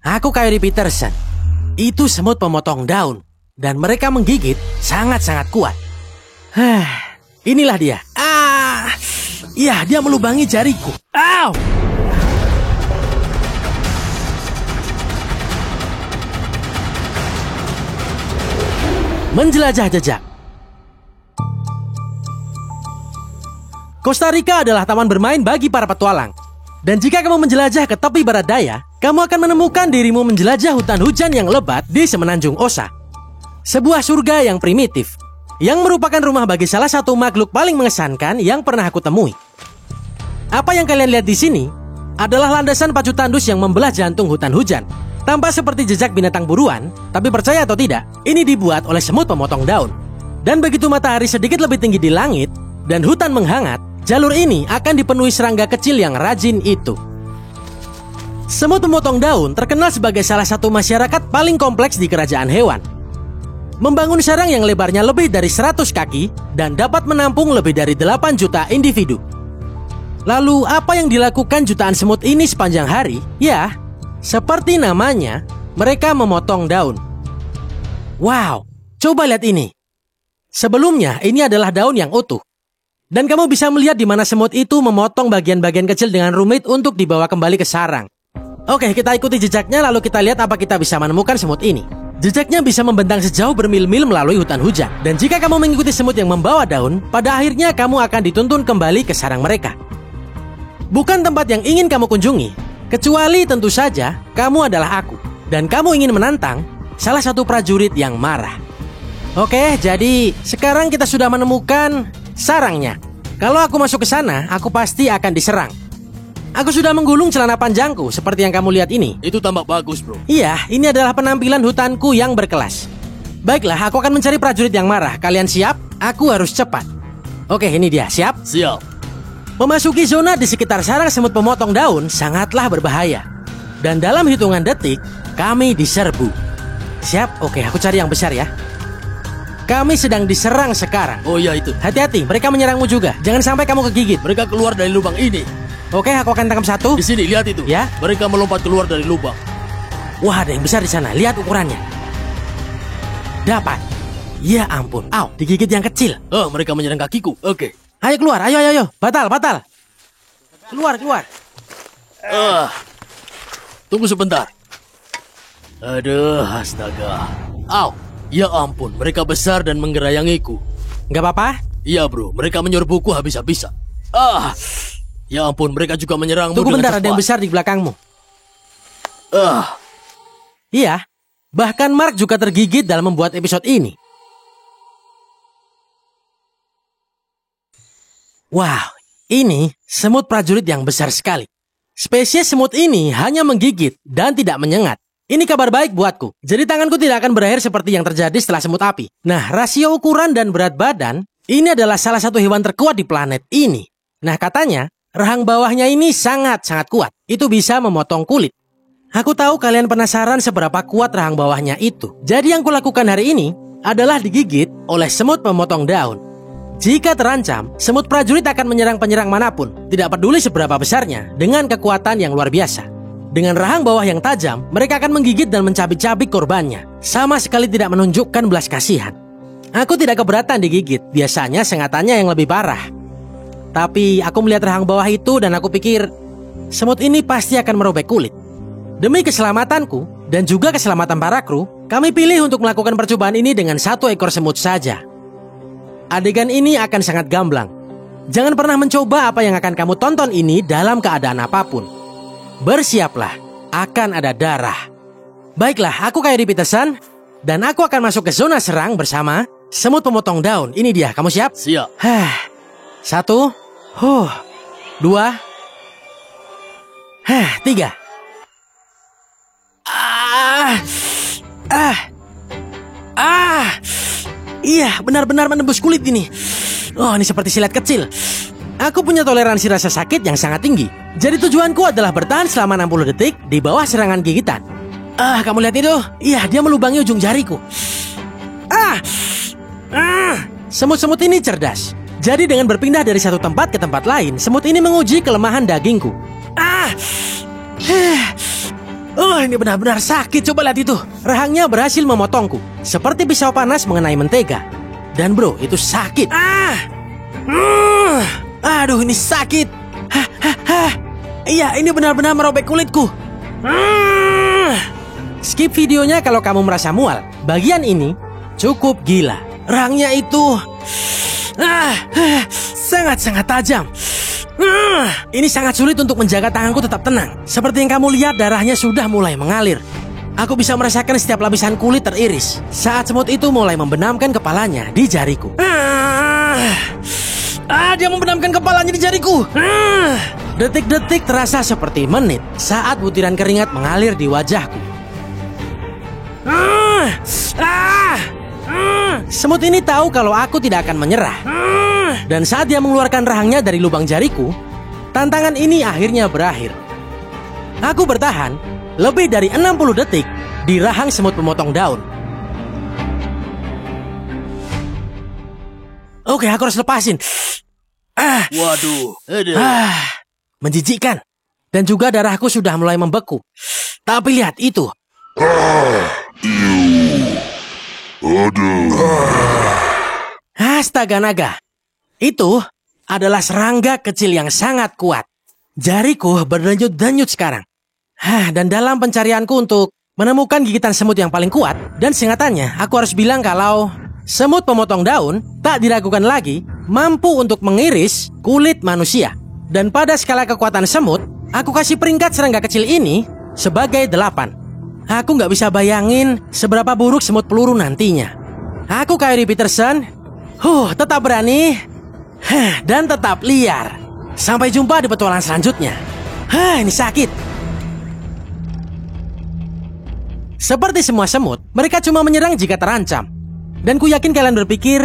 Aku Kyrie Peterson. Itu semut pemotong daun. Dan mereka menggigit sangat-sangat kuat. Inilah dia. Iya, dia melubangi jariku. Au! Menjelajah jejak. Costa Rica adalah taman bermain bagi para petualang. Dan jika kamu menjelajah ke tepi barat daya, kamu akan menemukan dirimu menjelajah hutan hujan yang lebat di semenanjung Osa. Sebuah surga yang primitif, yang merupakan rumah bagi salah satu makhluk paling mengesankan yang pernah aku temui. Apa yang kalian lihat di sini adalah landasan pacu tandus yang membelah jantung hutan hujan. Tampak seperti jejak binatang buruan, tapi percaya atau tidak, ini dibuat oleh semut pemotong daun. Dan begitu matahari sedikit lebih tinggi di langit dan hutan menghangat, jalur ini akan dipenuhi serangga kecil yang rajin itu. Semut pemotong daun terkenal sebagai salah satu masyarakat paling kompleks di kerajaan hewan. Membangun sarang yang lebarnya lebih dari 100 kaki dan dapat menampung lebih dari 8 juta individu. Lalu apa yang dilakukan jutaan semut ini sepanjang hari? Ya, seperti namanya, mereka memotong daun. Wow, coba lihat ini. Sebelumnya, ini adalah daun yang utuh. Dan kamu bisa melihat di mana semut itu memotong bagian-bagian kecil dengan rumit untuk dibawa kembali ke sarang. Oke, kita ikuti jejaknya lalu kita lihat apa kita bisa menemukan semut ini. Jejaknya bisa membentang sejauh bermil-mil melalui hutan hujan. Dan jika kamu mengikuti semut yang membawa daun, pada akhirnya kamu akan dituntun kembali ke sarang mereka. Bukan tempat yang ingin kamu kunjungi, kecuali tentu saja kamu adalah aku. Dan kamu ingin menantang salah satu prajurit yang marah. Oke, jadi sekarang kita sudah menemukan sarangnya. Kalau aku masuk ke sana, aku pasti akan diserang. Aku sudah menggulung celana panjangku seperti yang kamu lihat ini. Itu tampak bagus, bro. Iya, ini adalah penampilan hutanku yang berkelas. Baiklah, aku akan mencari prajurit yang marah. Kalian siap? Aku harus cepat. Oke, ini dia. Siap? Siap. Memasuki zona di sekitar sarang semut pemotong daun sangatlah berbahaya. Dan dalam hitungan detik, kami diserbu. Siap? Oke, aku cari yang besar ya. Kami sedang diserang sekarang. Oh iya itu. Hati-hati, mereka menyerangmu juga. Jangan sampai kamu kegigit. Mereka keluar dari lubang ini. Oke, aku akan tangkap satu. Di sini, lihat itu. Ya. Mereka melompat keluar dari lubang. Wah, ada yang besar di sana. Lihat ukurannya. Dapat. Ya ampun. Au, digigit yang kecil. Oh, mereka menyerang kakiku. Oke. Ayo keluar, ayo. Batal. Keluar. Tunggu sebentar. Aduh, astaga. Au, ya ampun, mereka besar dan menggerayangiku. Nggak apa-apa? Iya bro, mereka menyerbuku habis-habisan. Ya ampun, mereka juga menyerangmu. Tunggu bentar, cepat. ada yang besar di belakangmu. Iya, bahkan Mark juga tergigit dalam membuat episode ini. Wow, ini semut prajurit yang besar sekali. Spesies semut ini hanya menggigit dan tidak menyengat. Ini kabar baik buatku. Jadi tanganku tidak akan berakhir seperti yang terjadi setelah semut api. Nah, rasio ukuran dan berat badan, ini adalah salah satu hewan terkuat di planet ini. Nah, katanya, rahang bawahnya ini sangat-sangat kuat. Itu bisa memotong kulit. Aku tahu kalian penasaran seberapa kuat rahang bawahnya itu. Jadi yang kulakukan hari ini adalah digigit oleh semut pemotong daun. Jika terancam, semut prajurit akan menyerang penyerang manapun, tidak peduli seberapa besarnya, dengan kekuatan yang luar biasa. Dengan rahang bawah yang tajam, mereka akan menggigit dan mencabik-cabik korbannya, sama sekali tidak menunjukkan belas kasihan. Aku tidak keberatan digigit, biasanya sengatannya yang lebih parah. Tapi aku melihat rahang bawah itu dan aku pikir, semut ini pasti akan merobek kulit. Demi keselamatanku dan juga keselamatan para kru, kami pilih untuk melakukan percobaan ini dengan satu ekor semut saja. Adegan ini akan sangat gamblang. Jangan pernah mencoba apa yang akan kamu tonton ini dalam keadaan apapun. Bersiaplah, akan ada darah. Baiklah, aku Kyrie Peterson, dan aku akan masuk ke zona serang bersama semut pemotong daun. Ini dia, kamu siap? Siap. 1, 2, 3. Iya, benar-benar menembus kulit ini. Oh, ini seperti silat kecil. Aku punya toleransi rasa sakit yang sangat tinggi. Jadi tujuanku adalah bertahan selama 60 detik di bawah serangan gigitan. Kamu lihat itu? Iya, dia melubangi ujung jariku. Semut-semut ini cerdas. Jadi dengan berpindah dari satu tempat ke tempat lain, semut ini menguji kelemahan dagingku. Oh, ini benar-benar sakit. Coba lihat itu. Rahangnya berhasil memotongku, seperti pisau panas mengenai mentega. Dan bro, itu sakit. Aduh, ini sakit. Iya, ini benar-benar merobek kulitku. Skip videonya kalau kamu merasa mual. Bagian ini cukup gila. Rahangnya itu sangat-sangat tajam. Ini sangat sulit untuk menjaga tanganku tetap tenang. Seperti yang kamu lihat, darahnya sudah mulai mengalir. Aku bisa merasakan setiap lapisan kulit teriris saat semut itu mulai membenamkan kepalanya di jariku. Dia membenamkan kepalanya di jariku. Detik-detik terasa seperti menit saat butiran keringat mengalir di wajahku. Semut ini tahu kalau aku tidak akan menyerah. Dan saat dia mengeluarkan rahangnya dari lubang jariku, tantangan ini akhirnya berakhir. Aku bertahan lebih dari 60 detik di rahang semut pemotong daun. Oke, aku harus lepasin. Waduh. Menjijikkan. Dan juga darahku sudah mulai membeku. Tapi lihat itu. Astaga naga. Itu adalah serangga kecil yang sangat kuat. Jariku berdenyut-denyut sekarang. Dan dalam pencarianku untuk menemukan gigitan semut yang paling kuat, dan singkatannya, aku harus bilang kalau semut pemotong daun tak diragukan lagi mampu untuk mengiris kulit manusia. Dan pada skala kekuatan semut, aku kasih peringkat serangga kecil ini sebagai 8. Aku nggak bisa bayangin seberapa buruk semut peluru nantinya. Aku Kyrie Peterson, tetap berani, dan tetap liar. Sampai jumpa di petualangan selanjutnya. Ini sakit. Seperti semua semut, mereka cuma menyerang jika terancam. Dan ku yakin kalian berpikir,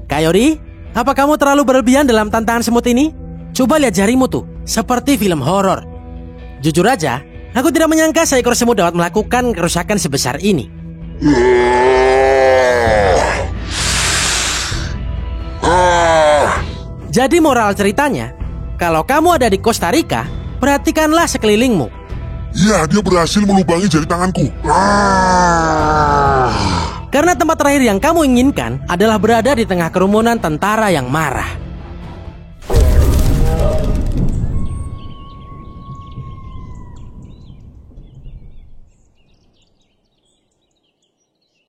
Kyrie, apa kamu terlalu berlebihan dalam tantangan semut ini? Coba lihat jarimu tuh, seperti film horor. Jujur aja, aku tidak menyangka seekor semut dapat melakukan kerusakan sebesar ini. Jadi moral ceritanya, kalau kamu ada di Costa Rica, perhatikanlah sekelilingmu. Ya, dia berhasil melubangi jari tanganku. Karena tempat terakhir yang kamu inginkan adalah berada di tengah kerumunan tentara yang marah.